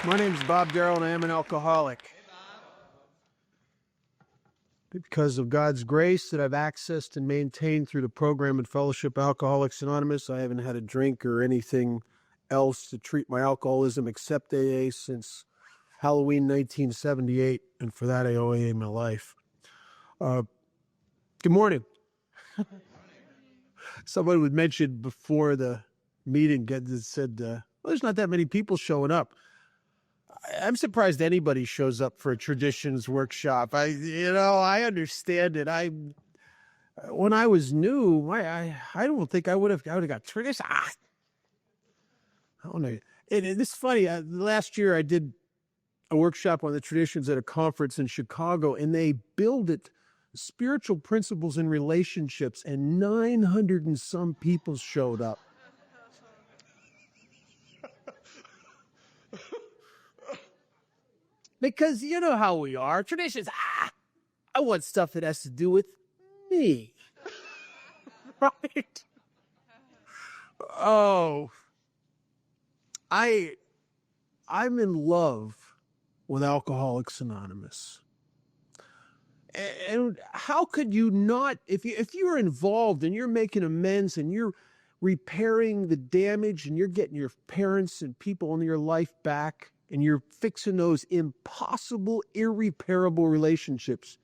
My name is Bob Darrell, and I am an alcoholic. Because of God's grace that I've accessed and maintained through the program and fellowship Alcoholics Anonymous, I haven't had a drink or anything else to treat my alcoholism except AA since Halloween 1978, and for that I owe AA my life. Good morning. Someone would mention before the meeting said, well, there's not that many people showing up. I'm surprised anybody shows up for a traditions workshop. I understand it. When I was new, I don't think I would have got tradition. I don't know. It's funny. Last year I did a workshop on the traditions at a conference in Chicago, and they billed it spiritual principles in relationships, and 900 and some people showed up. Because you know how we are. Traditions, I want stuff that has to do with me. Right? Oh, I'm in love with Alcoholics Anonymous. And how could you not, if you're involved and you're making amends and you're repairing the damage and you're getting your parents and people in your life back, and you're fixing those impossible, irreparable relationships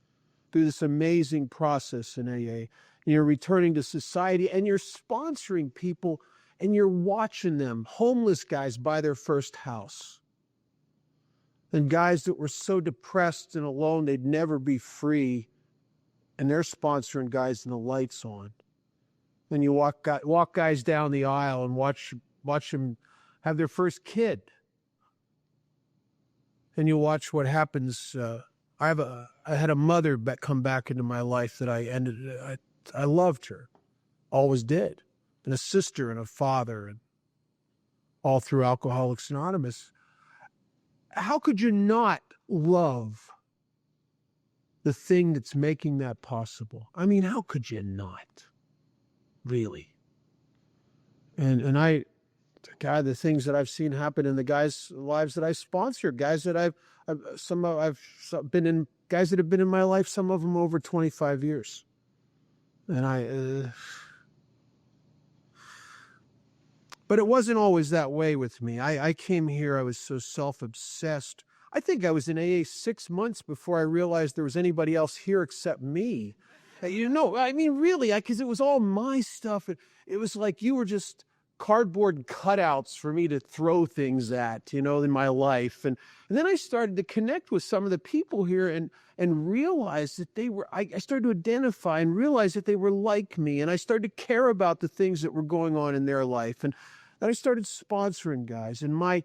through this amazing process in AA. And you're returning to society, and you're sponsoring people, and you're watching them, homeless guys, buy their first house. And guys that were so depressed and alone they'd never be free, and they're sponsoring guys and the lights on. Then you walk guys down the aisle and watch them have their first kid. And you watch what happens. I had a mother come back into my life that I loved her, always did, and a sister and a father, and all through Alcoholics Anonymous. How could you not love the thing that's making that possible? I mean, how could you not? Really? And God, the things that I've seen happen in the guys' lives that I sponsor, guys that guys that have been in my life, some of them over 25 years. And but it wasn't always that way with me. I came here, I was so self-obsessed. I think I was in AA 6 months before I realized there was anybody else here except me. I mean, really, because it was all my stuff. It was like you were just cardboard cutouts for me to throw things at, in my life. And then I started to connect with some of the people here and realize that I started to identify and realize that they were like me. And I started to care about the things that were going on in their life. And then I started sponsoring guys, and my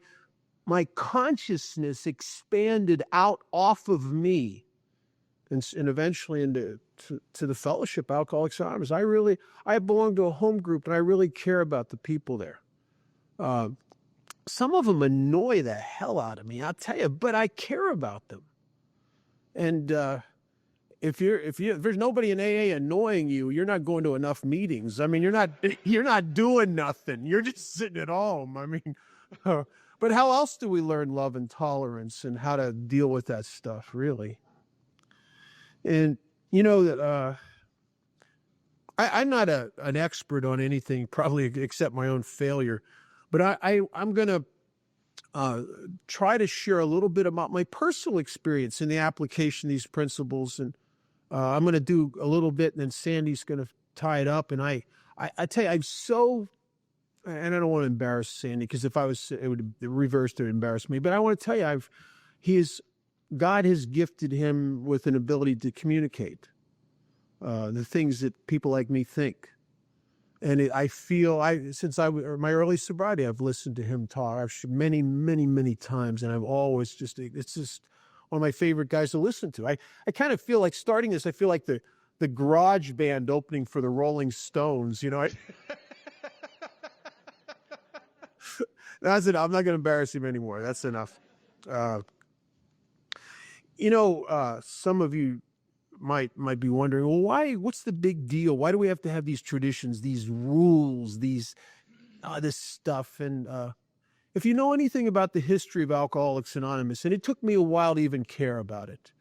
consciousness expanded out off of me and eventually into the fellowship, Alcoholics Anonymous. I belong to a home group, and I really care about the people there. Some of them annoy the hell out of me, I'll tell you, but I care about them. And if there's nobody in AA annoying you, you're not going to enough meetings. I mean, you're not doing nothing. You're just sitting at home. I mean, but how else do we learn love and tolerance and how to deal with that stuff, really? And that I'm not an expert on anything, probably except my own failure, but I'm going to try to share a little bit about my personal experience in the application of these principles. And I'm going to do a little bit, and then Sandy's going to tie it up. And I tell you, I'm so, and I don't want to embarrass Sandy, because if I was, it would reverse to embarrass me. But I want to tell you, God has gifted him with an ability to communicate the things that people like me think. And I feel, since my early sobriety, I've listened to him talk many, many, many times. And I've always it's just one of my favorite guys to listen to. I kind of feel like starting this, I feel like the garage band opening for the Rolling Stones, That's it. I'm not going to embarrass him anymore. That's enough. Some of you might be wondering, well, what's the big deal? Why do we have to have these traditions, these rules, this stuff? And if you know anything about the history of Alcoholics Anonymous, and it took me a while to even care about it,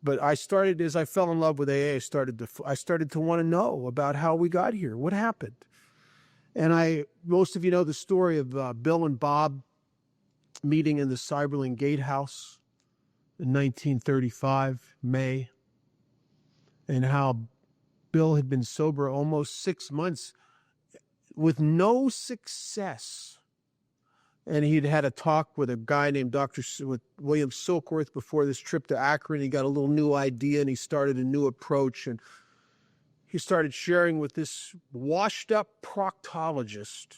but I started, as I fell in love with AA, I started to want to know about how we got here, what happened. And most of you know the story of Bill and Bob meeting in the Cyberlin Gatehouse in 1935, May, and how Bill had been sober almost 6 months with no success. And he'd had a talk with a guy named with William Silkworth before this trip to Akron. He got a little new idea and he started a new approach. And he started sharing with this washed up proctologist,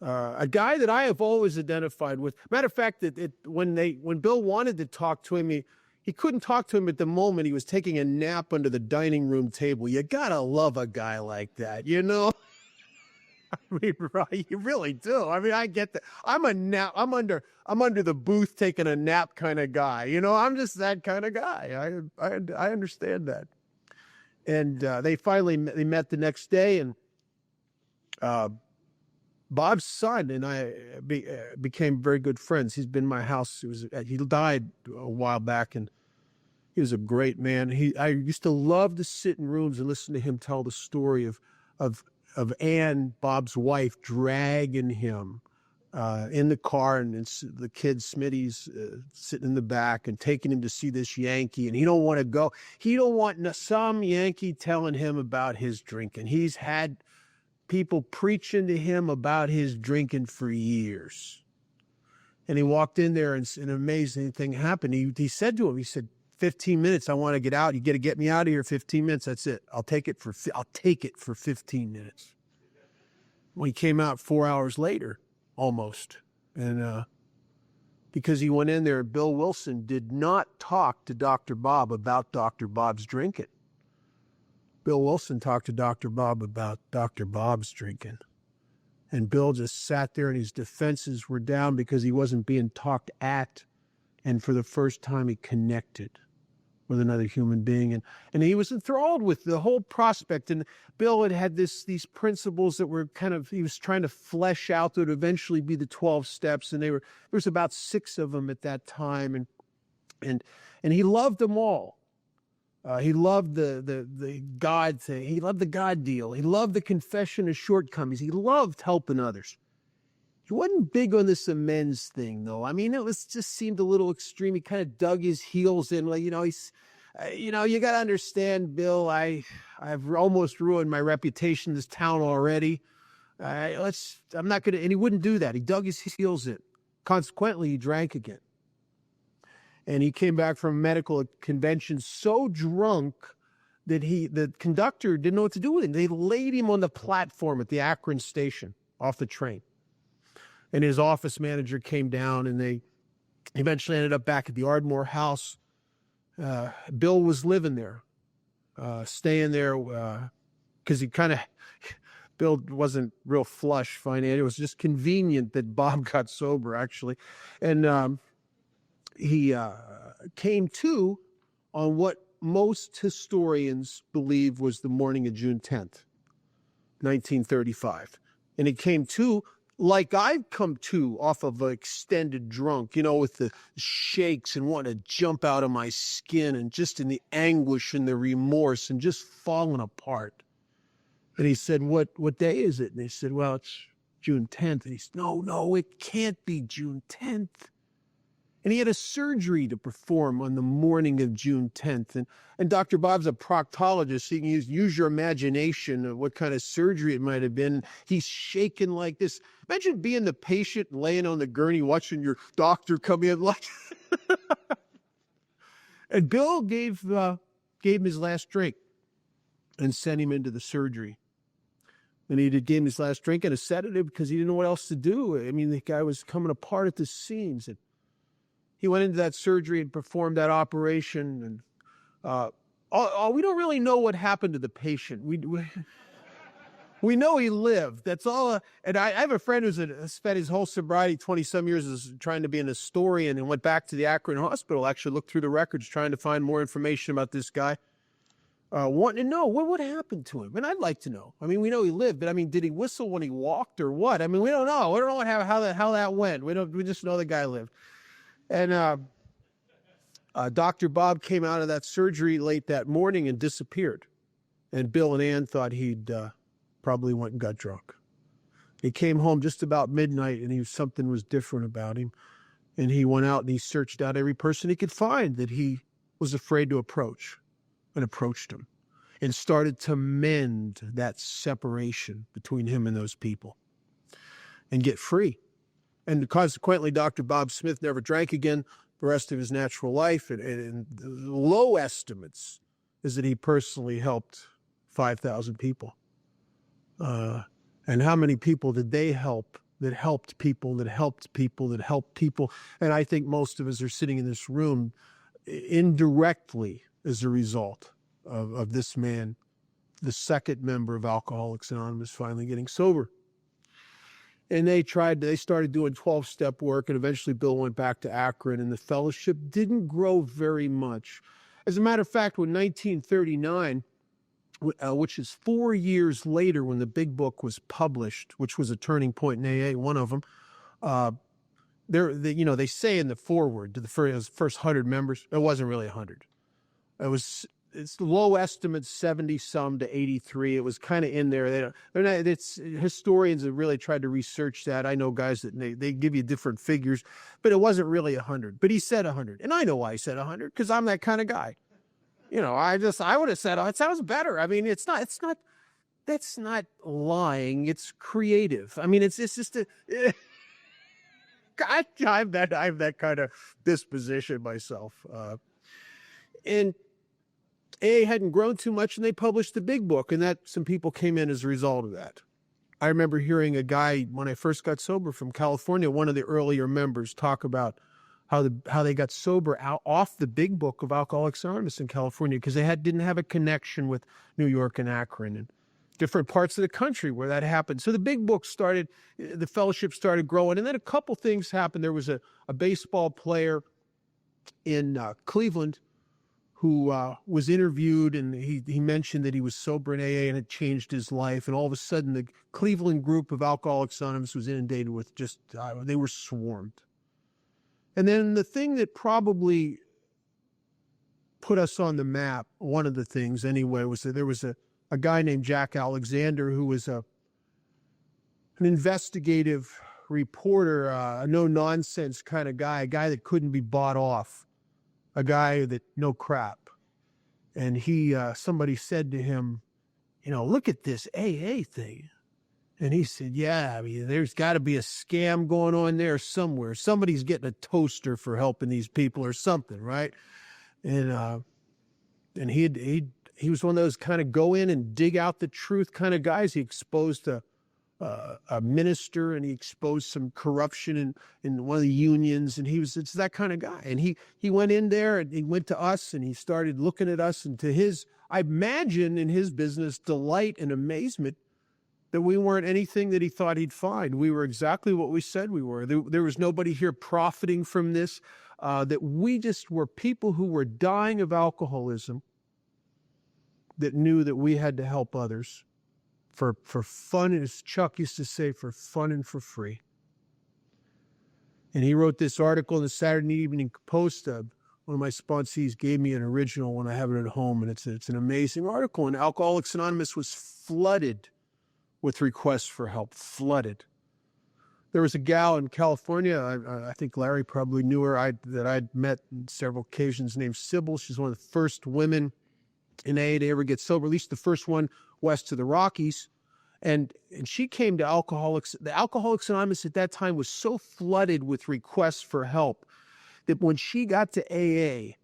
a guy that I have always identified with. Matter of fact, when Bill wanted to talk to him, he couldn't talk to him at the moment. He was taking a nap under the dining room table. You gotta love a guy like that, you know? I mean, right, you really do. I mean, I get that. I'm under the booth taking a nap kind of guy. You know, I'm just that kind of guy. I understand that. And they met the next day, and Bob's son and I became very good friends. He's been in my house. He died a while back, and he was a great man. I used to love to sit in rooms and listen to him tell the story of Ann, Bob's wife, dragging him in the car, and the kid Smitty's sitting in the back and taking him to see this Yankee, and he don't want to go. He don't want some Yankee telling him about his drinking. He's had people preaching to him about his drinking for years. And he walked in there, and an amazing thing happened. He said to him, he said, 15 minutes, I want to get out. You got to get me out of here 15 minutes. That's it. I'll take it for 15 minutes. Well, he came out 4 hours later, almost. And because he went in there, Bill Wilson did not talk to Dr. Bob about Dr. Bob's drinking. Bill Wilson talked to Dr. Bob about Dr. Bob's drinking. And Bill just sat there and his defenses were down because he wasn't being talked at. And for the first time, he connected with another human being. And he was enthralled with the whole prospect. And Bill had these principles that were he was trying to flesh out that would eventually be the 12 steps. And there was about 6 of them at that time. And he loved them all. He loved the God thing. He loved the God deal. He loved the confession of shortcomings. He loved helping others. He wasn't big on this amends thing, though. I mean, just seemed a little extreme. He kind of dug his heels in. Like, you know, you got to understand, Bill, I've almost ruined my reputation in this town already. I'm not going to, and he wouldn't do that. He dug his heels in. Consequently, he drank again. And he came back from a medical convention so drunk that the conductor didn't know what to do with him. They laid him on the platform at the Akron station off the train. And his office manager came down, and they eventually ended up back at the Ardmore house. Bill was living there, staying there, because Bill wasn't real flush financially. It was just convenient that Bob got sober, actually. And he came to on what most historians believe was the morning of June 10th, 1935. And he came to like I've come to off of an extended drunk, you know, with the shakes and wanting to jump out of my skin and just in the anguish and the remorse and just falling apart. And he said, what day is it? And they said, well, it's June 10th. And he said, no, it can't be June 10th. And he had a surgery to perform on the morning of June 10th. And Dr. Bob's a proctologist, so you can use your imagination of what kind of surgery it might have been. He's shaking like this. Imagine being the patient laying on the gurney watching your doctor come in like And Bill gave him his last drink and sent him into the surgery. And he gave him his last drink and a sedative because he didn't know what else to do. I mean, the guy was coming apart at the seams. And he went into that surgery and performed that operation. And we don't really know what happened to the patient. We know he lived. That's all. And I have a friend who's spent his whole sobriety, 20-some years, trying to be an historian and went back to the Akron hospital, actually looked through the records trying to find more information about this guy. wanting to know what happened to him. And I'd like to know. I mean, we know he lived, but I mean, did he whistle when he walked or what? I mean, we don't know. We don't know how that went. We just know the guy lived. And Dr. Bob came out of that surgery late that morning and disappeared. And Bill and Ann thought he'd probably went and got drunk. He came home just about midnight, and something was different about him. And he went out and he searched out every person he could find that he was afraid to approach, and approached him and started to mend that separation between him and those people and get free. And consequently, Dr. Bob Smith never drank again the rest of his natural life. And low estimates is that he personally helped 5,000 people. And how many people did they help that helped people, that helped people, that helped people? And I think most of us are sitting in this room indirectly as a result of this man, the second member of Alcoholics Anonymous, finally getting sober. And they started doing 12-step work, and eventually Bill went back to Akron, and the fellowship didn't grow very much. As a matter of fact, when 1939, which is 4 years later when the Big Book was published, which was a turning point in AA, one of them, they say in the foreword to the first 100 members, it wasn't really 100. It's low estimates, 70 some to 83. It was kind of in there. It's historians have really tried to research that. I know guys that they give you different figures, but it wasn't really 100. But he said 100, and I know why he said 100, because I'm that kind of guy. I would have said, oh, it sounds better. I mean, that's not lying. It's creative. I mean, it's just I have that kind of disposition myself. And AA hadn't grown too much, and they published the Big Book, and that some people came in as a result of that. I remember hearing a guy, when I first got sober from California, one of the earlier members, talk about how they got sober off the Big Book of Alcoholics Anonymous in California, because they didn't have a connection with New York and Akron and different parts of the country where that happened. So the Big Book started, the fellowship started growing, and then a couple things happened. There was a baseball player in Cleveland who was interviewed, and he mentioned that he was sober in AA and it changed his life. And all of a sudden, the Cleveland group of Alcoholics Anonymous was inundated with they were swarmed. And then the thing that probably put us on the map, one of the things anyway, was that there was a guy named Jack Alexander who was an investigative reporter, a no-nonsense kind of guy, a guy that couldn't be bought off, a guy that no crap. And somebody said to him, look at this AA thing. And he said, yeah, I mean, there's got to be a scam going on there somewhere. Somebody's getting a toaster for helping these people or something, right? And he was one of those kind of go in and dig out the truth kind of guys. He exposed a minister, and he exposed some corruption in one of the unions, and it's that kind of guy. And he went in there, and he went to us, and he started looking at us, and to his, I imagine in his business, delight and amazement that we weren't anything that he thought he'd find. We were exactly what we said we were. There was nobody here profiting from this, that we just were people who were dying of alcoholism that knew that we had to help others for fun, as Chuck used to say, for fun and for free. And he wrote this article in the Saturday Evening Post. One of my sponsees gave me an original when I have it at home, and it's an amazing article. And Alcoholics Anonymous was flooded with requests for help, flooded. There was a gal in California, I think Larry probably knew her, that I'd met on several occasions, named Sybil. She's one of the first women in AA to ever get sober, at least the first one west of the Rockies. And she came to Alcoholics. The Alcoholics Anonymous at that time was so flooded with requests for help that when she got to AA,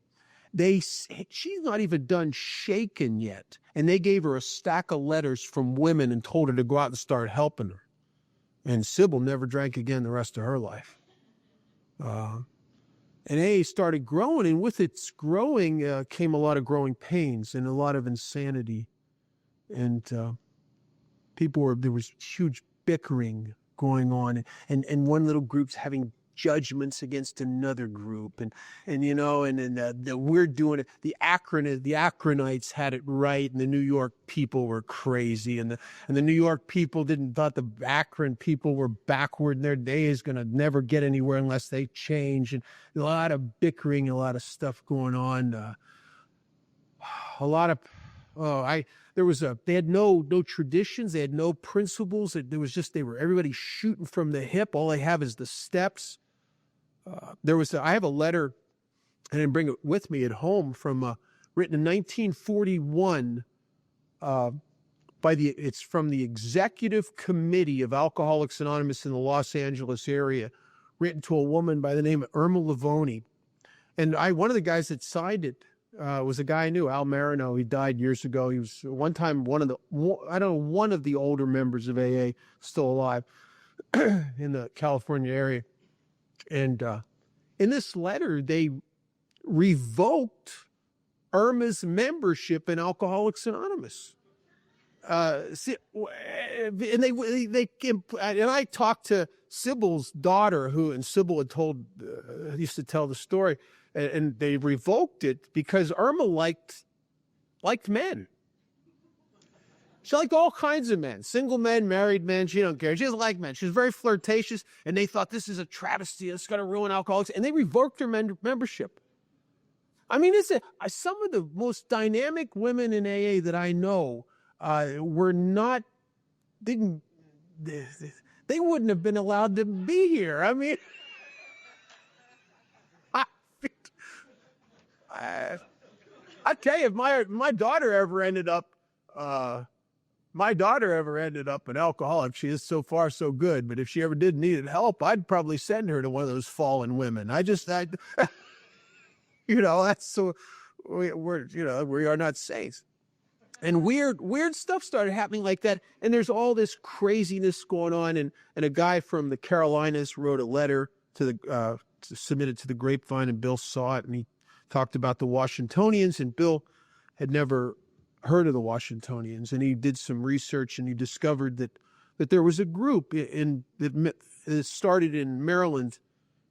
she's not even done shaking yet. And they gave her a stack of letters from women and told her to go out and start helping her. And Sybil never drank again the rest of her life. And AA started growing, and with its growing came a lot of growing pains and a lot of insanity. And there was huge bickering going on. And one little group's having judgments against another group, and you know, and then we're doing it. The Akronites had it right, and the New York people were crazy, and the New York people thought the Akron people were backward in their days, going to never get anywhere unless they change, and a lot of bickering, a lot of stuff going on, a lot of they had no traditions, they had no principles. Everybody shooting from the hip. All they have is the steps. I have a letter, I didn't bring it with me at home, from written in 1941 it's from the Executive Committee of Alcoholics Anonymous in the Los Angeles area, written to a woman by the name of Irma Livoni. And one of the guys that signed it was a guy I knew, Al Marino. He died years ago. He was one time one of the older members of AA, still alive, in the California area. And in this letter, they revoked Irma's membership in Alcoholics Anonymous. And I talked to Sybil's daughter, and Sybil used to tell the story. And they revoked it because Irma liked men. She liked all kinds of men, single men, married men. She don't care. She doesn't like men. She was very flirtatious, and they thought this is a travesty. It's going to ruin alcoholics, and they revoked her membership. I mean, some of the most dynamic women in AA that I know were not. They wouldn't have been allowed to be here. I mean. I tell you, if my daughter ever ended up an alcoholic, she is so far so good. But if she ever did need help, I'd probably send her to one of those fallen women. That's so we are not saints. And weird stuff started happening like that. And there's all this craziness going on. And a guy from the Carolinas wrote a letter to submit it to the Grapevine, and Bill saw it, and he talked about the Washingtonians, and Bill had never heard of the Washingtonians, and he did some research, and he discovered that there was a group that started in Maryland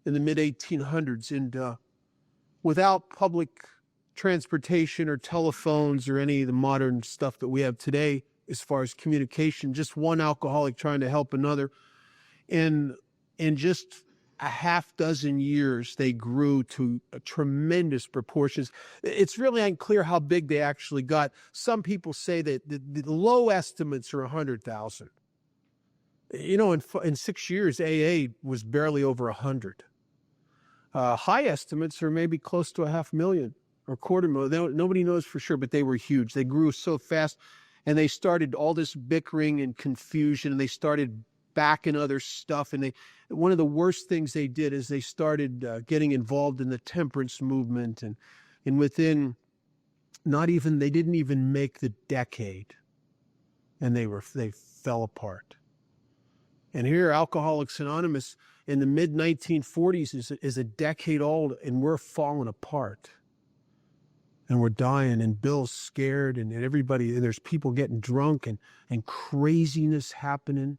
in the mid-1800s, and without public transportation or telephones or any of the modern stuff that we have today as far as communication, just one alcoholic trying to help another, and in just a half dozen years, they grew to tremendous proportions. It's really unclear how big they actually got. Some people say that the low estimates are 100,000. You know, in 6 years, AA was barely over 100. High estimates are maybe close to 500,000 or 250,000. Nobody knows for sure, but they were huge. They grew so fast, and they started all this bickering and confusion, and they started backing other stuff. And one of the worst things they did is they started getting involved in the temperance movement, and within they didn't even make the decade, and they fell apart. And here, Alcoholics Anonymous in the mid 1940s is a decade old, and we're falling apart, and we're dying, and Bill's scared, and there's people getting drunk, and craziness happening.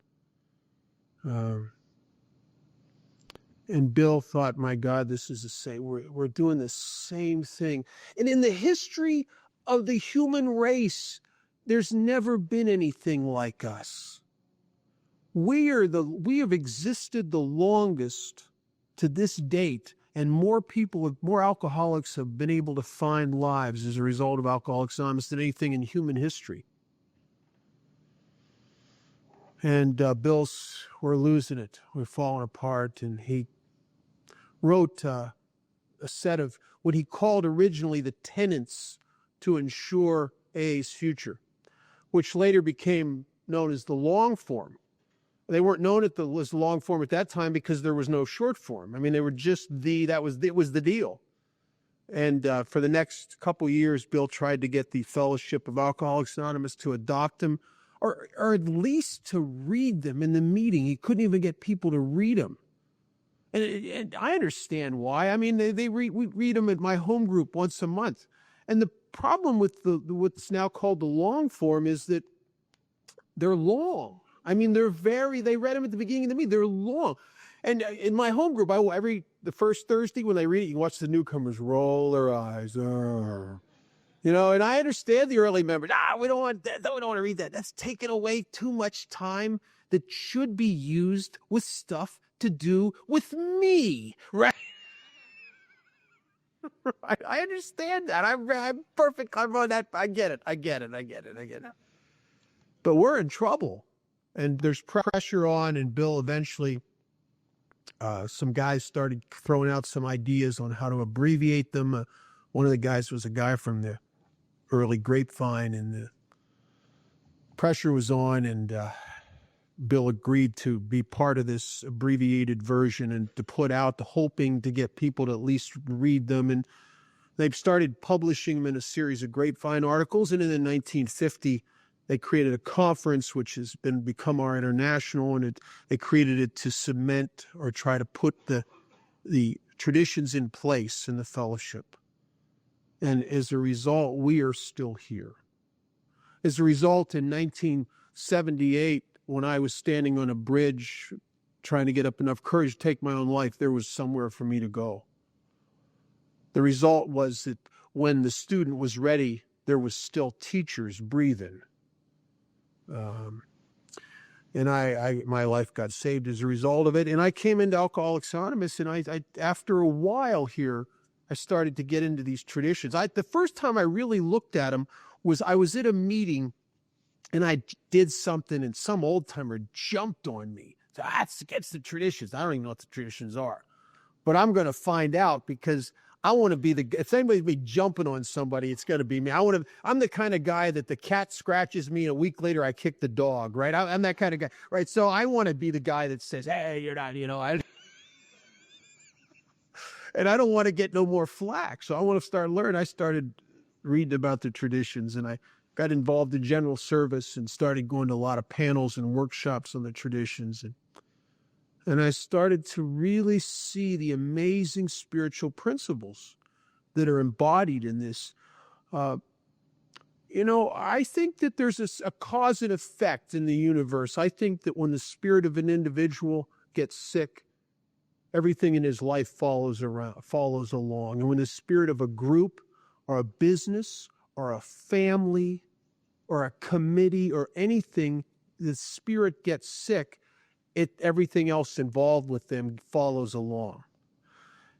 And Bill thought, my God, this is the same. We're doing the same thing. And in the history of the human race, there's never been anything like us. We have existed the longest to this date, and more alcoholics have been able to find lives as a result of Alcoholics Anonymous than anything in human history. And we're losing it. We're falling apart. And he wrote a set of what he called originally the tenets to ensure AA's future, which later became known as the long form. They weren't known as the long form at that time because there was no short form. I mean, they were just it was the deal. And for the next couple of years, Bill tried to get the Fellowship of Alcoholics Anonymous to adopt them, or at least to read them in the meeting. He couldn't even get people to read them. And I understand why. I mean, we read them at my home group once a month. And the problem with what's now called the long form is that they're long. I mean, they read them at the beginning of the meeting. They're long. And in my home group, the first Thursday when they read it, you watch the newcomers roll their eyes. And I understand the early members. We don't want that. We don't want to read that. That's taking away too much time that should be used with stuff to do with me, right? I understand that. I'm perfect. I'm on that. I get it. But we're in trouble, and there's pressure on. And Bill eventually, some guys started throwing out some ideas on how to abbreviate them. One of the guys was a guy from the early Grapevine, and the pressure was on, and Bill agreed to be part of this abbreviated version and to put out, hoping to get people to at least read them. And they've started publishing them in a series of Grapevine articles. And in 1950, they created a conference, which has become our international, and they created it to cement or try to put the traditions in place in the fellowship. And as a result, we are still here. As a result, in 1978, when I was standing on a bridge trying to get up enough courage to take my own life, there was somewhere for me to go. The result was that when the student was ready, there was still teachers breathing. And my life got saved as a result of it. And I came into Alcoholics Anonymous, and I after a while here, I started to get into these traditions. The first time I really looked at them was I was at a meeting, and I did something, and some old timer jumped on me. So that's against the traditions. I don't even know what the traditions are, but I'm going to find out, because I want to be if anybody's be jumping on somebody, it's going to be me. I'm the kind of guy that the cat scratches me, and a week later I kick the dog, right? I'm that kind of guy, right? So I want to be the guy that says, hey, you're not, and I don't want to get no more flack. So I want to start learning. I started reading about the traditions, and I got involved in general service and started going to a lot of panels and workshops on the traditions. And I started to really see the amazing spiritual principles that are embodied in this. I think that there's a cause and effect in the universe. I think that when the spirit of an individual gets sick, everything in his life follows along. And when the spirit of a group or a business or a family or a committee or anything, the spirit gets sick, everything else involved with them follows along.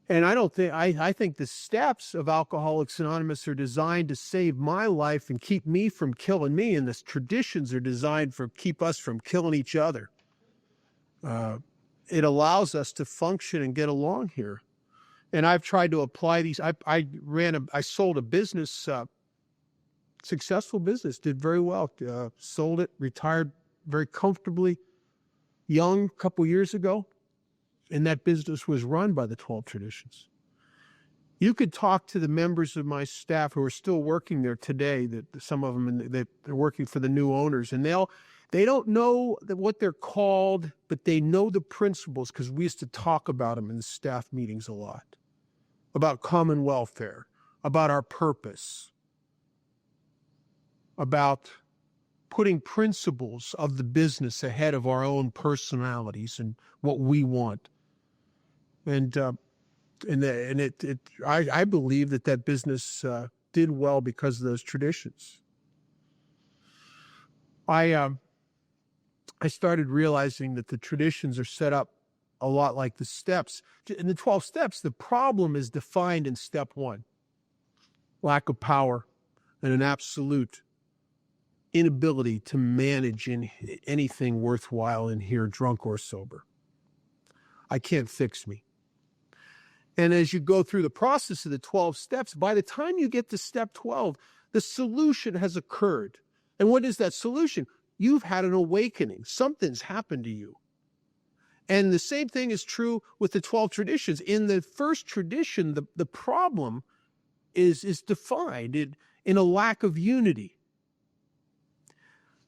And I think the steps of Alcoholics Anonymous are designed to save my life and keep me from killing me. And the traditions are designed keep us from killing each other. It allows us to function and get along here. And I've tried to apply these. I sold a business, successful business, did very well, sold it, retired very comfortably, young, a couple years ago. And that business was run by the 12 traditions. You could talk to the members of my staff who are still working there today, that some of them, they're working for the new owners, and they don't know what they're called, but they know the principles, because we used to talk about them in the staff meetings a lot, about common welfare, about our purpose, about putting principles of the business ahead of our own personalities and what we want. I believe that business did well because of those traditions. I started realizing that the traditions are set up a lot like the steps. In the 12 steps, the problem is defined in step 1. Lack of power and an absolute inability to manage anything worthwhile in here, drunk or sober. I can't fix me. And as you go through the process of the 12 steps, by the time you get to step 12, the solution has occurred. And what is that solution? You've had an awakening. Something's happened to you. And the same thing is true with the 12 traditions. In the first tradition, the problem is defined in a lack of unity.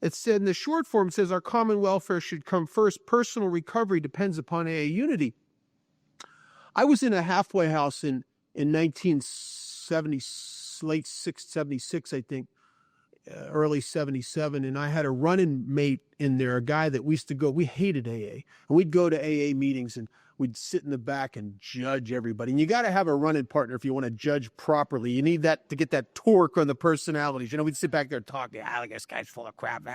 It said in the short form, it says our common welfare should come first. Personal recovery depends upon AA unity. I was in a halfway house in 1970, late 76, I think, early 77, and I had a running mate in there, a guy that we hated AA, and we'd go to AA meetings, and we'd sit in the back and judge everybody. And you got to have a running partner if you want to judge properly. You need that to get that torque on the personalities. We'd sit back there and talk. This guy's full of crap.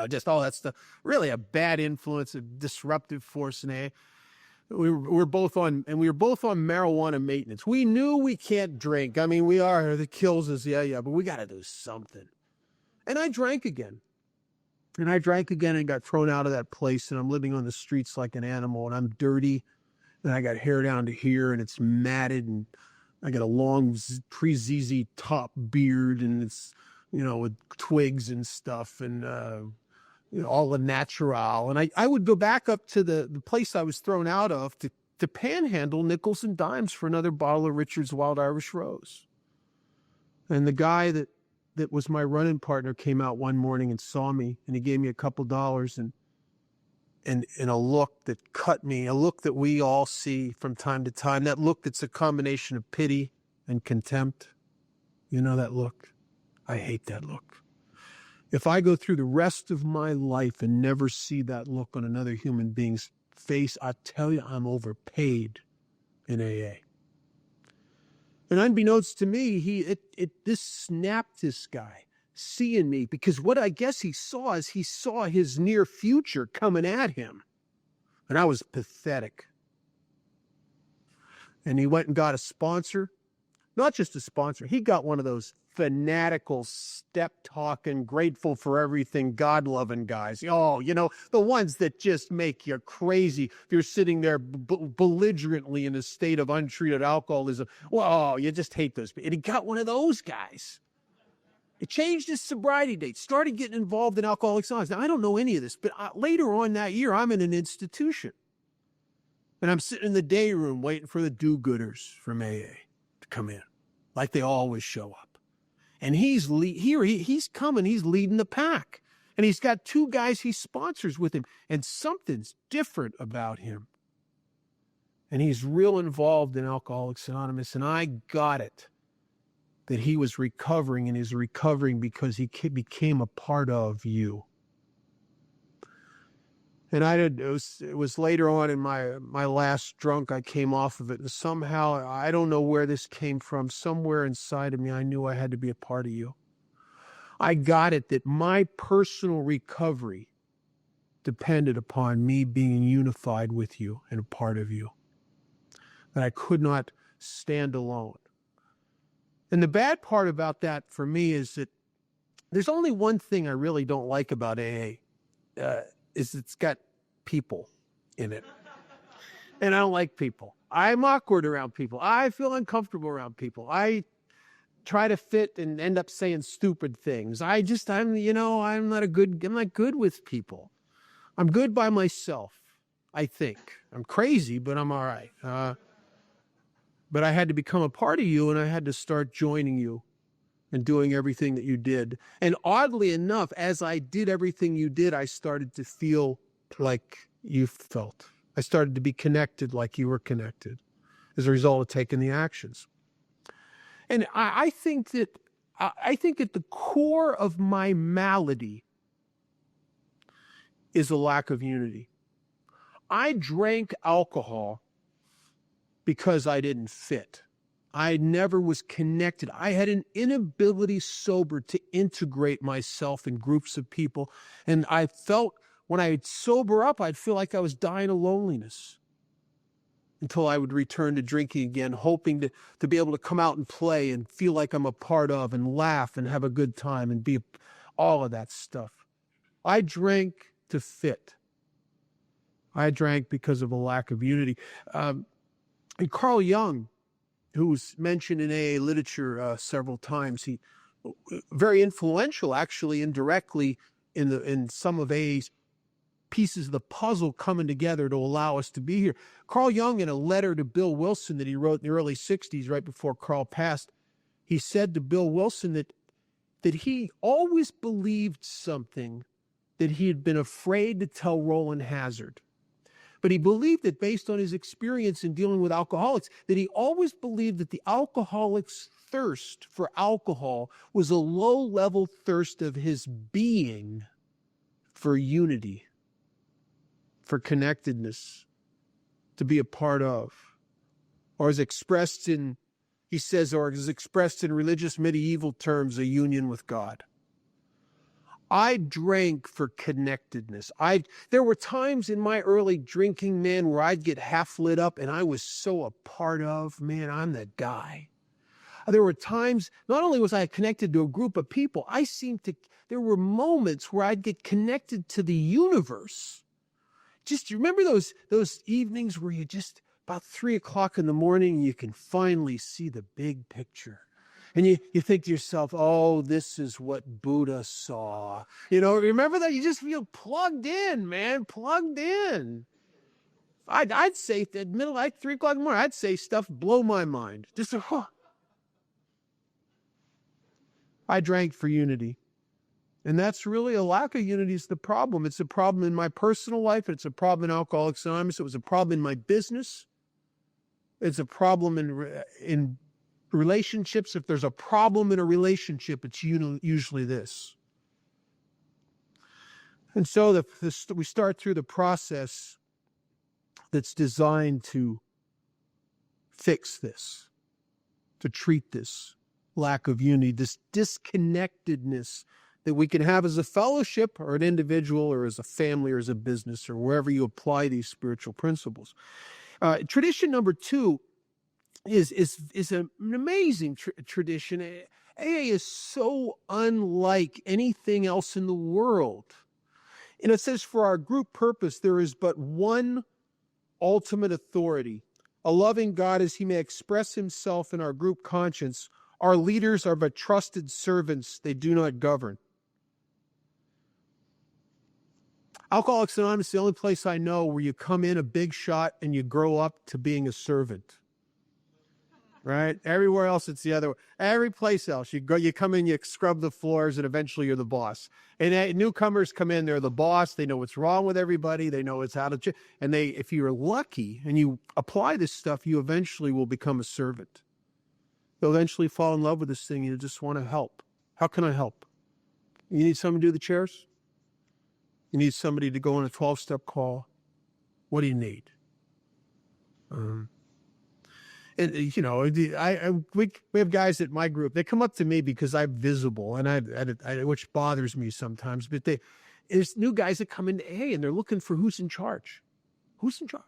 Just all that stuff. Really a bad influence, a disruptive force in AA. We were both on marijuana maintenance. We knew we can't drink. It kills us. Yeah, but we got to do something. And I drank again. And got thrown out of that place. And I'm living on the streets like an animal. And I'm dirty. And I got hair down to here. And it's matted. And I got a long pre-ZZ top beard. And it's, with twigs and stuff. And, all the natural. And I would go back up to the place I was thrown out of to panhandle nickels and dimes for another bottle of Richard's Wild Irish Rose. And the guy that was my running partner came out one morning and saw me, and he gave me a couple dollars and a look that cut me, a look that we all see from time to time, that look that's a combination of pity and contempt. That look? I hate that look. If I go through the rest of my life and never see that look on another human being's face, I tell you, I'm overpaid in AA. And unbeknownst to me, this snapped this guy, seeing me, because what I guess he saw is he saw his near future coming at him. And I was pathetic. And he went and got a sponsor. Not just a sponsor, he got one of those fanatical, step-talking, grateful for everything, God-loving guys. The ones that just make you crazy if you're sitting there belligerently in a state of untreated alcoholism. You just hate those people. And he got one of those guys. It changed his sobriety date, started getting involved in Alcoholics Anonymous. Now, I don't know any of this, but later on that year, I'm in an institution. And I'm sitting in the day room waiting for the do-gooders from AA to come in, like they always show up. And he's coming, he's leading the pack. And he's got two guys he sponsors with him. And something's different about him. And he's real involved in Alcoholics Anonymous. And I got it, that he was recovering, and he's recovering because he became a part of you. And it was later on in my last drunk, I came off of it. And somehow, I don't know where this came from. Somewhere inside of me, I knew I had to be a part of you. I got it that my personal recovery depended upon me being unified with you and a part of you. That I could not stand alone. And the bad part about that for me is that there's only one thing I really don't like about AA. Is it's got people in it. And I don't like people. I'm awkward around people. I feel uncomfortable around people. I try to fit and end up saying stupid things. I'm not good with people. I'm good by myself, I think. I'm crazy, but I'm all right. But I had to become a part of you, and I had to start joining you and doing everything that you did. And oddly enough, as I did everything you did, I started to feel like you felt. I started to be connected like you were connected as a result of taking the actions. And I think that at the core of my malady is a lack of unity. I drank alcohol because I didn't fit. I never was connected. I had an inability sober to integrate myself in groups of people. And I felt when I'd sober up, I'd feel like I was dying of loneliness until I would return to drinking again, hoping to be able to come out and play and feel like I'm a part of and laugh and have a good time and be all of that stuff. I drank to fit. I drank because of a lack of unity. And Carl Jung, who's mentioned in AA literature several times. He very influential, actually, indirectly in some of AA's pieces of the puzzle coming together to allow us to be here. Carl Jung, in a letter to Bill Wilson that he wrote in the early 60s, right before Carl passed, he said to Bill Wilson that he always believed something that he had been afraid to tell Roland Hazard. But he believed that based on his experience in dealing with alcoholics, that he always believed that the alcoholic's thirst for alcohol was a low-level thirst of his being for unity, for connectedness, to be a part of, or is expressed in, he says, or is expressed in religious medieval terms, a union with God. I drank for connectedness. There were times in my early drinking, man, where I'd get half lit up and I was so a part of, man, I'm that guy. There were times, not only was I connected to a group of people, there were moments where I'd get connected to the universe. Just, you remember those evenings where you just, about 3 o'clock in the morning, you can finally see the big picture. And you think to yourself, oh, this is what Buddha saw. Remember that? You just feel plugged in, man, plugged in. I'd say at middle, like 3 o'clock in the morning, I'd say stuff blow my mind. Just, I drank for unity. And that's really, a lack of unity is the problem. It's a problem in my personal life. It's a problem in Alcoholics Anonymous. It was a problem in my business. It's a problem in relationships. If there's a problem in a relationship, it's usually this. And so we start through the process that's designed to fix this, to treat this lack of unity, this disconnectedness that we can have as a fellowship or an individual or as a family or as a business or wherever you apply these spiritual principles. Tradition number 2 is an amazing tradition. AA is so unlike anything else in the world. And it says, for our group purpose, there is but one ultimate authority, a loving God as he may express himself in our group conscience. Our leaders are but trusted servants. They do not govern. Alcoholics Anonymous is the only place I know where you come in a big shot and you grow up to being a servant. Right? Everywhere else, it's the other way. Every place else, you come in, you scrub the floors, and eventually you're the boss. And newcomers come in, they're the boss. They know what's wrong with everybody. They know it's how to, and if you're lucky and you apply this stuff, you eventually will become a servant. You'll eventually fall in love with this thing. You just want to help. How can I help? You need someone to do the chairs? You need somebody to go on a 12-step call? What do you need? And we have guys at my group. They come up to me because I'm visible, and which bothers me sometimes. But there's new guys that come into AA and they're looking for who's in charge. Who's in charge?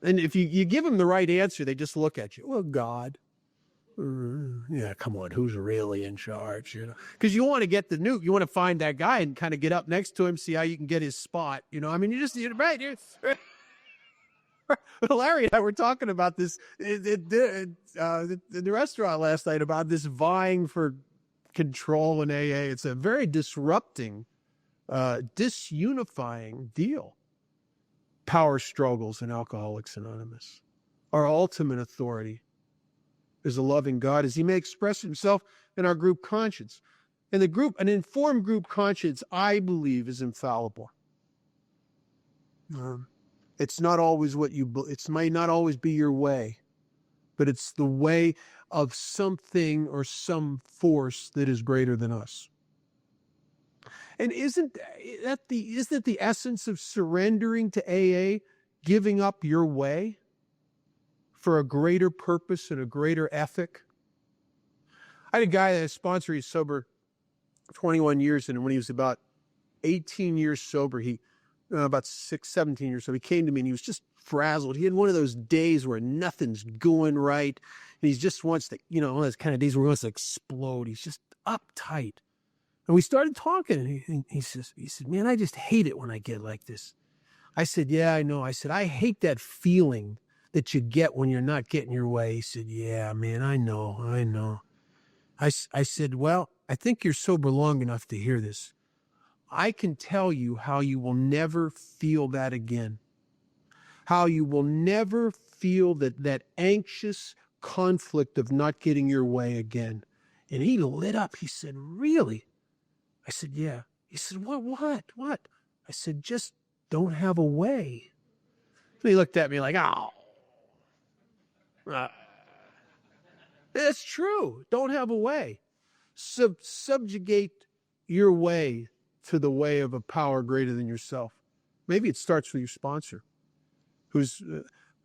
And if you give them the right answer, they just look at you. Well, God. Yeah, come on, who's really in charge? Because you want to get you want to find that guy and kind of get up next to him, see how you can get his spot. You're right. Larry and I were talking about this in the restaurant last night, about this vying for control in AA. It's a very disrupting, disunifying deal. Power struggles in Alcoholics Anonymous. Our ultimate authority is a loving God as he may express himself in our group conscience. And an informed group conscience, I believe, is infallible. It's not always it might not always be your way, but it's the way of something or some force that is greater than us. And isn't it the essence of surrendering to AA, giving up your way for a greater purpose and a greater ethic? I had a guy that sponsor, he's sober 21 years, and when he was about 18 years sober, about 17 years sober, he came to me and he was just frazzled. He had one of those days where nothing's going right, and he just wants to, one of those kind of days where he wants to explode. He's just uptight. And we started talking, and he said, man, I just hate it when I get like this. I said, yeah, I know. I said, I hate that feeling that you get when you're not getting your way. He said, yeah, man, I know. I said, well, I think you're sober long enough to hear this. I can tell you how you will never feel that again. How you will never feel that anxious conflict of not getting your way again. And he lit up. He said, really? I said, yeah. He said, what? I said, just don't have a way. And he looked at me like, oh. That's true. Don't have a way. Subjugate your way to the way of a power greater than yourself. Maybe it starts with your sponsor, who's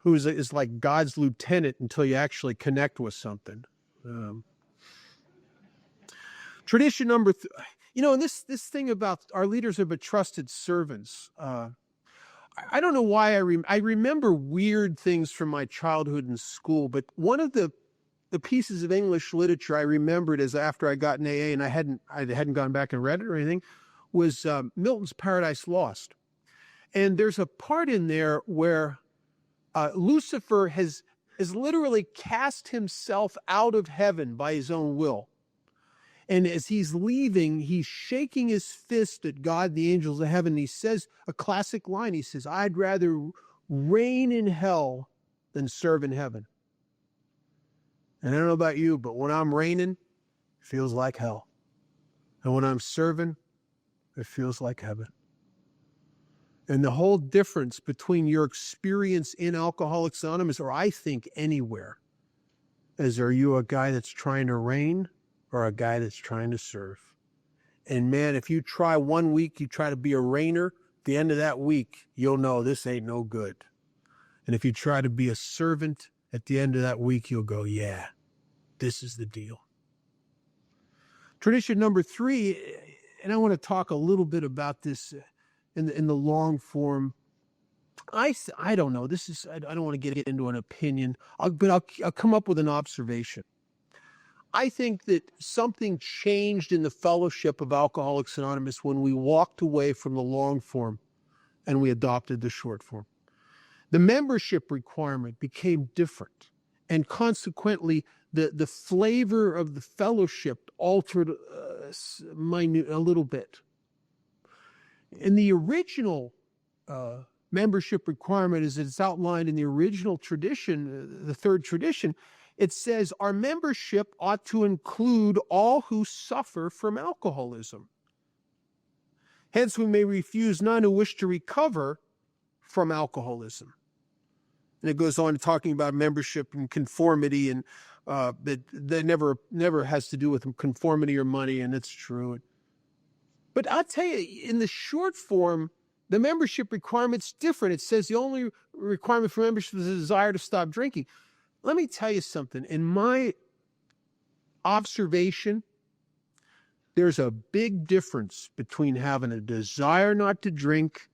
is like God's lieutenant until you actually connect with something. Tradition number, and this thing about our leaders are but trusted servants. I don't know why I remember weird things from my childhood in school, but one of the pieces of English literature I remembered as after I got in AA and I hadn't gone back and read it or anything was Milton's Paradise Lost. And there's a part in there where Lucifer has literally cast himself out of heaven by his own will. And as he's leaving, he's shaking his fist at God, the angels of heaven. He says a classic line. He says, I'd rather reign in hell than serve in heaven. And I don't know about you, but when I'm reigning, it feels like hell. And when I'm serving, it feels like heaven. And the whole difference between your experience in Alcoholics Anonymous, or I think anywhere, is are you a guy that's trying to reign or a guy that's trying to serve? And man, if you try 1 week, you try to be a reigner, at the end of that week, you'll know this ain't no good. And if you try to be a servant, at the end of that week, you'll go, yeah, this is the deal. Tradition number 3, and I want to talk a little bit about this in the long form. I don't know. I don't want to get into an opinion, but I'll come up with an observation. I think that something changed in the fellowship of Alcoholics Anonymous when we walked away from the long form and we adopted the short form. The membership requirement became different, and consequently, the flavor of the fellowship altered a little bit. In the original membership requirement, as it's outlined in the original tradition, the third tradition, it says our membership ought to include all who suffer from alcoholism. Hence, we may refuse none who wish to recover from alcoholism. And it goes on talking about membership and conformity, and that never has to do with conformity or money, and it's true. But I'll tell you, in the short form, the membership requirement's different. It says the only requirement for membership is a desire to stop drinking. Let me tell you something. In my observation, there's a big difference between having a desire not to drink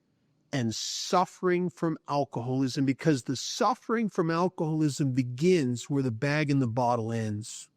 and suffering from alcoholism, because the suffering from alcoholism begins where the bag and the bottle ends.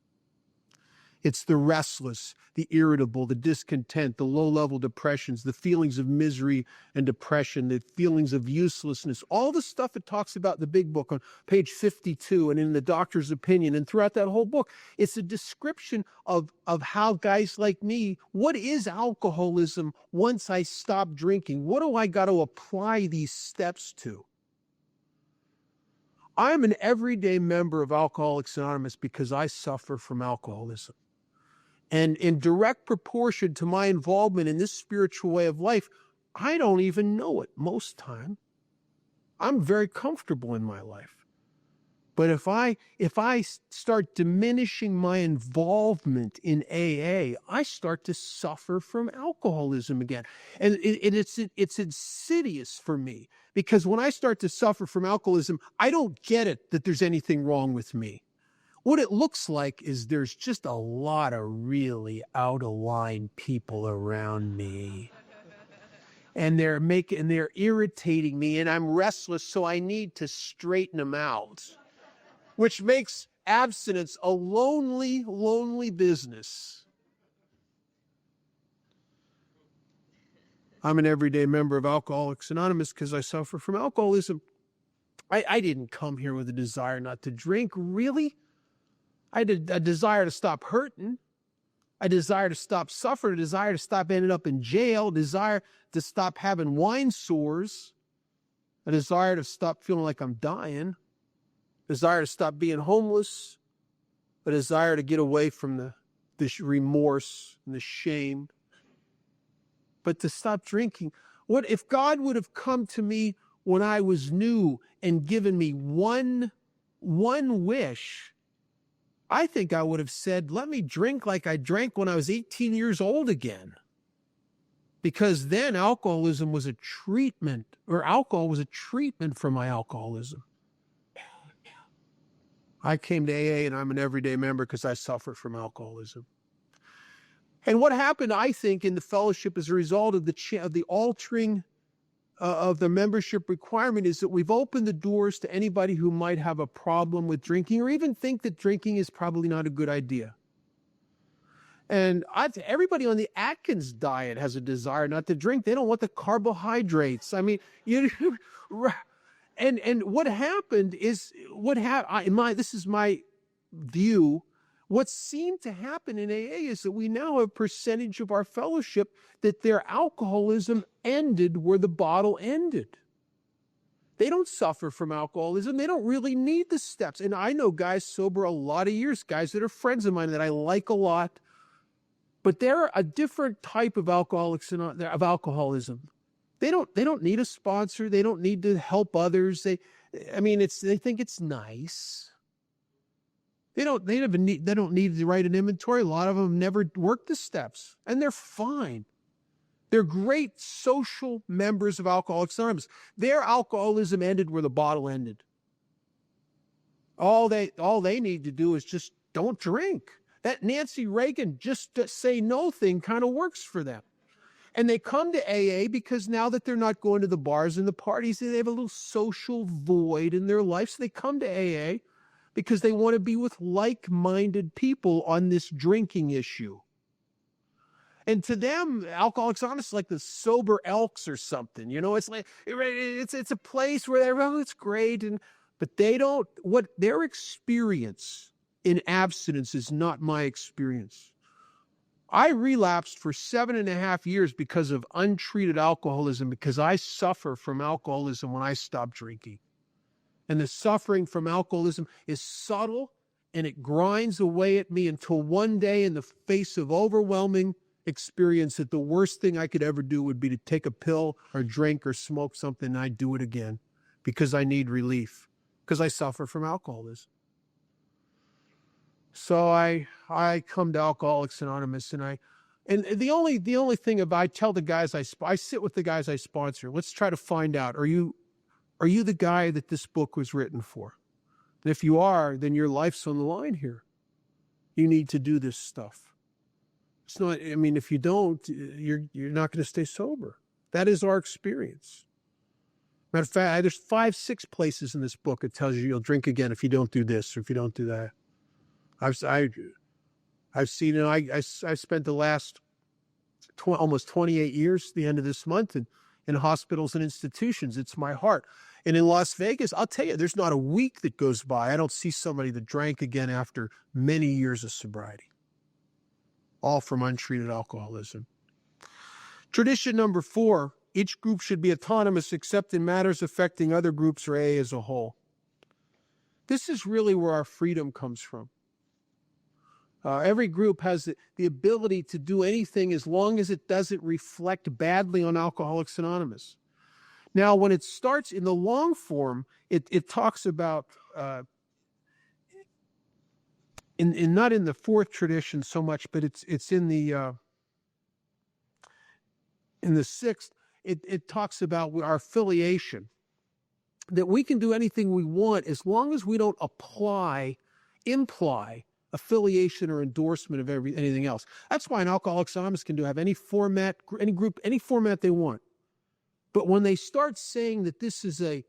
It's the restless, the irritable, the discontent, the low-level depressions, the feelings of misery and depression, the feelings of uselessness, all the stuff it talks about in the big book on page 52 and in the doctor's opinion and throughout that whole book. It's a description of how guys like me, what is alcoholism once I stop drinking? What do I got to apply these steps to? I'm an everyday member of Alcoholics Anonymous because I suffer from alcoholism. And in direct proportion to my involvement in this spiritual way of life, I don't even know it most time. I'm very comfortable in my life. But if I start diminishing my involvement in AA, I start to suffer from alcoholism again. And it's insidious for me, because when I start to suffer from alcoholism, I don't get it that there's anything wrong with me. What it looks like is there's just a lot of really out of line people around me. And they're irritating me, and I'm restless, so I need to straighten them out, which makes abstinence a lonely, lonely business. I'm an everyday member of Alcoholics Anonymous because I suffer from alcoholism. I didn't come here with a desire not to drink, really. I had a desire to stop hurting, a desire to stop suffering, a desire to stop ending up in jail, a desire to stop having wine sores, a desire to stop feeling like I'm dying, a desire to stop being homeless, a desire to get away from this remorse and the shame. But to stop drinking. What if God would have come to me when I was new and given me one wish? I think I would have said, let me drink like I drank when I was 18 years old again. because then alcoholism was a treatment, or alcohol was a treatment for my alcoholism. I came to AA and I'm an everyday member because I suffer from alcoholism. And what happened, I think, in the fellowship as a result of the altering of the membership requirement is that we've opened the doors to anybody who might have a problem with drinking or even think that drinking is probably not a good idea. And everybody on the Atkins diet has a desire not to drink. They don't want the carbohydrates. I mean, and what happened is this is my view. What seemed to happen in AA is that we now have a percentage of our fellowship that their alcoholism ended where the bottle ended. They don't suffer from alcoholism. They don't really need the steps. And I know guys sober a lot of years, guys that are friends of mine that I like a lot, but they're a different type of alcoholism. They don't need a sponsor. They don't need to help others. They think it's nice. They don't need to write an inventory. A lot of them never worked the steps, and they're fine. They're great social members of Alcoholics Anonymous. Their alcoholism ended where the bottle ended. All they need to do is just don't drink. That Nancy Reagan just say no thing kind of works for them. And they come to AA because now that they're not going to the bars and the parties, they have a little social void in their life. So they come to AA because they want to be with like-minded people on this drinking issue. And to them, Alcoholics Anonymous is like the sober Elks or something. It's like it's a place where it's great, but they don't. What their experience in abstinence is not my experience. I relapsed for 7.5 years because of untreated alcoholism, because I suffer from alcoholism when I stopped drinking. And the suffering from alcoholism is subtle, and it grinds away at me until one day, in the face of overwhelming experience, that the worst thing I could ever do would be to take a pill or drink or smoke something, and I'd do it again because I need relief, because I suffer from alcoholism. So I come to Alcoholics Anonymous, and the only thing I tell the guys I sit with the guys I sponsor. Let's try to find out, are you the guy that this book was written for? And if you are, then your life's on the line here. You need to do this stuff. It's not. I mean, if you don't, you're not going to stay sober. That is our experience. Matter of fact, there's 5-6 places in this book that tells you you'll drink again if you don't do this or if you don't do that. I've seen it. I spent the last almost 28 years, the end of this month, in hospitals and institutions. It's my heart. And in Las Vegas, I'll tell you, there's not a week that goes by I don't see somebody that drank again after many years of sobriety, all from untreated alcoholism. Tradition number 4, each group should be autonomous except in matters affecting other groups or AA as a whole. This is really where our freedom comes from. Every group has the ability to do anything as long as it doesn't reflect badly on Alcoholics Anonymous. Now, when it starts in the long form, it talks about, not in the 4th tradition so much, but it's in the 6th, it talks about our affiliation, that we can do anything we want as long as we don't imply affiliation or endorsement of anything else. That's why an Alcoholics Anonymous can have any format, any group, any format they want. But when they start saying that this is a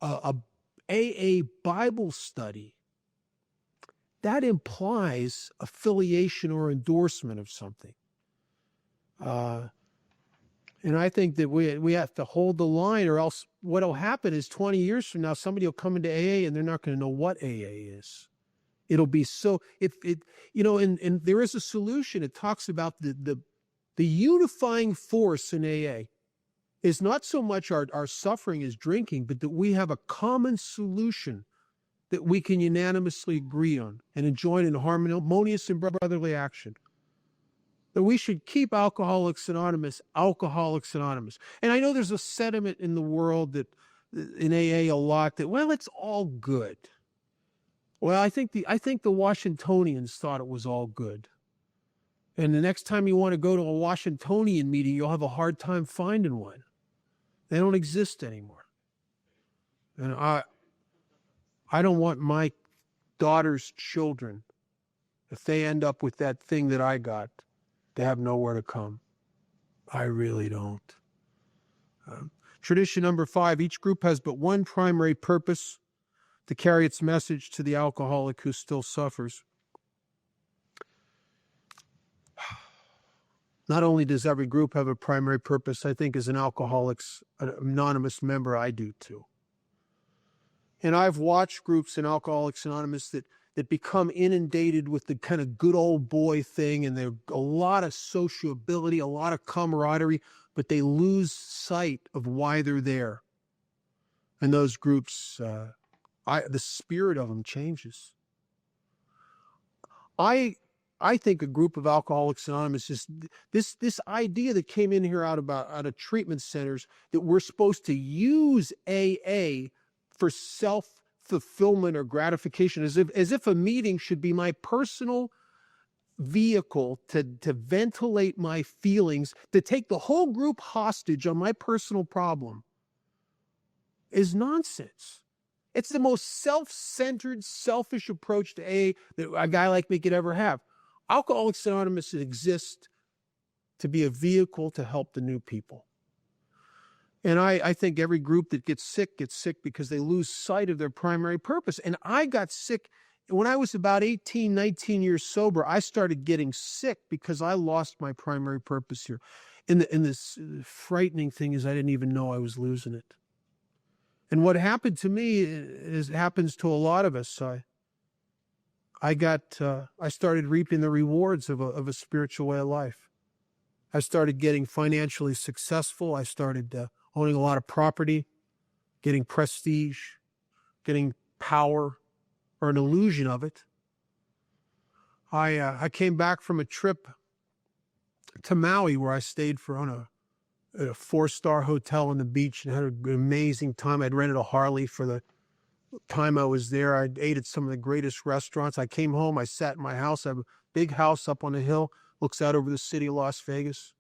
AA Bible study, that implies affiliation or endorsement of something. And I think that we have to hold the line, or else what will happen is 20 years from now, somebody will come into AA and they're not going to know what AA is. It'll be so, and there is a solution. It talks about the unifying force in AA is not so much our suffering as drinking, but that we have a common solution that we can unanimously agree on and join in harmonious and brotherly action. That we should keep Alcoholics Anonymous. And I know there's a sentiment in the world that in AA a lot that, well, it's all good. Well, I think the Washingtonians thought it was all good. And the next time you want to go to a Washingtonian meeting, you'll have a hard time finding one. They don't exist anymore. And I don't want my daughter's children, if they end up with that thing that I got, to have nowhere to come. I really don't. Tradition number 5, each group has but one primary purpose: to carry its message to the alcoholic who still suffers. Not only does every group have a primary purpose, I think as an Alcoholics Anonymous member, I do too. And I've watched groups in Alcoholics Anonymous that become inundated with the kind of good old boy thing, and there's a lot of sociability, a lot of camaraderie, but they lose sight of why they're there. And those groups, the spirit of them changes. I think a group of Alcoholics Anonymous is this idea that came in here out of treatment centers, that we're supposed to use AA for self-fulfillment or gratification, as if a meeting should be my personal vehicle to ventilate my feelings, to take the whole group hostage on my personal problem, is nonsense. It's the most self-centered, selfish approach to AA that a guy like me could ever have. Alcoholics Anonymous exists to be a vehicle to help the new people. And I think every group that gets sick because they lose sight of their primary purpose. And I got sick when I was about 18, 19 years sober. I started getting sick because I lost my primary purpose here. And this frightening thing is I didn't even know I was losing it. And what happened to me happens to a lot of us. I started reaping the rewards of a spiritual way of life. I started getting financially successful. I started owning a lot of property, getting prestige, getting power, or an illusion of it. I came back from a trip to Maui where I stayed on a 4-star hotel on the beach and had an amazing time. I'd rented a Harley for the time I was there. I ate at some of the greatest restaurants. I came home. I sat in my house. I have a big house up on a hill, looks out over the city of Las Vegas.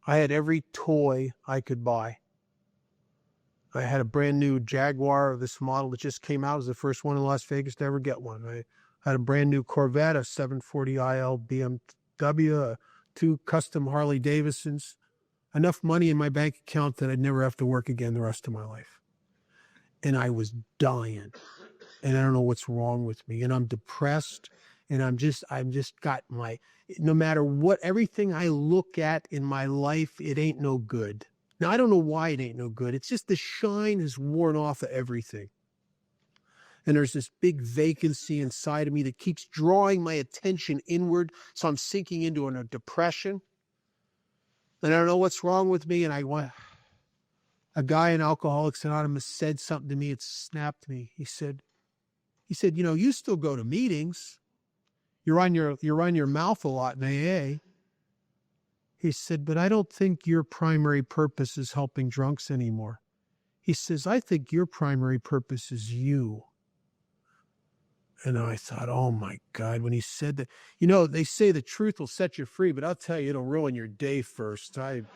I had every toy I could buy. I had a brand new Jaguar of this model that just came out. It was the first one in Las Vegas to ever get one. I had a brand new Corvette, a 740IL BMW, 2 custom Harley Davidsons, enough money in my bank account that I'd never have to work again the rest of my life. And I was dying. And I don't know what's wrong with me. And I'm depressed. And I've just got no matter what, everything I look at in my life, it ain't no good. Now, I don't know why it ain't no good. It's just the shine is worn off of everything. And there's this big vacancy inside of me that keeps drawing my attention inward. So I'm sinking into a depression. And I don't know what's wrong with me. And a guy in Alcoholics Anonymous said something to me. It snapped me. He said, you still go to meetings. You're on your mouth a lot in AA. He said, but I don't think your primary purpose is helping drunks anymore. He says, I think your primary purpose is you. And I thought, oh my God, when he said that, they say the truth will set you free, but I'll tell you, it'll ruin your day first. And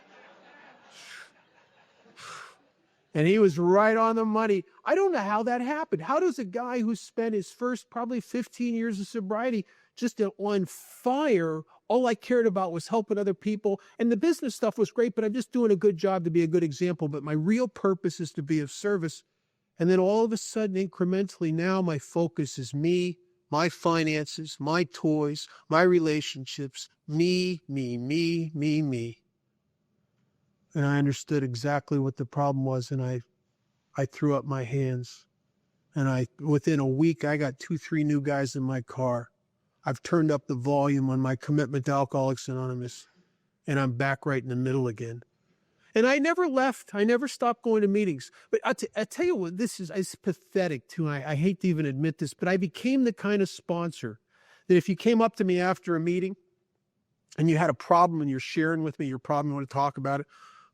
he was right on the money. I don't know how that happened. How does a guy who spent his first probably 15 years of sobriety just on fire, all I cared about was helping other people, and the business stuff was great, but I'm just doing a good job to be a good example, but my real purpose is to be of service. And then all of a sudden, incrementally, now my focus is me, my finances, my toys, my relationships, me. And I understood exactly what the problem was, and I threw up my hands. And within a week, I got 2-3 new guys in my car. I've turned up the volume on my commitment to Alcoholics Anonymous, and I'm back right in the middle again. And I never left. I never stopped going to meetings. But I tell you what, this is pathetic too. I hate to even admit this, but I became the kind of sponsor that if you came up to me after a meeting and you had a problem and you're sharing with me your problem, you want to talk about it,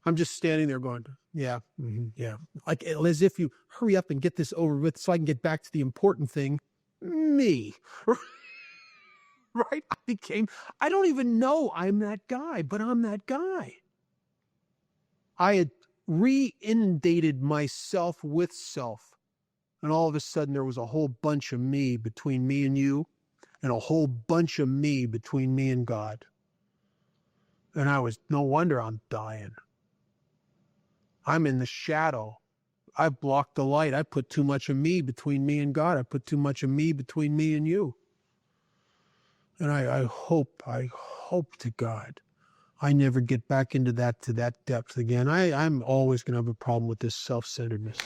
I'm just standing there going, yeah, yeah. Like as if you hurry up and get this over with so I can get back to the important thing, me. right? I don't even know I'm that guy, but I'm that guy. I had re-inundated myself with self. And all of a sudden, there was a whole bunch of me between me and you, and a whole bunch of me between me and God. And no wonder I'm dying. I'm in the shadow. I blocked the light. I put too much of me between me and God. I put too much of me between me and you. And I hope to God, I never get back to that depth again. I'm always going to have a problem with this self-centeredness.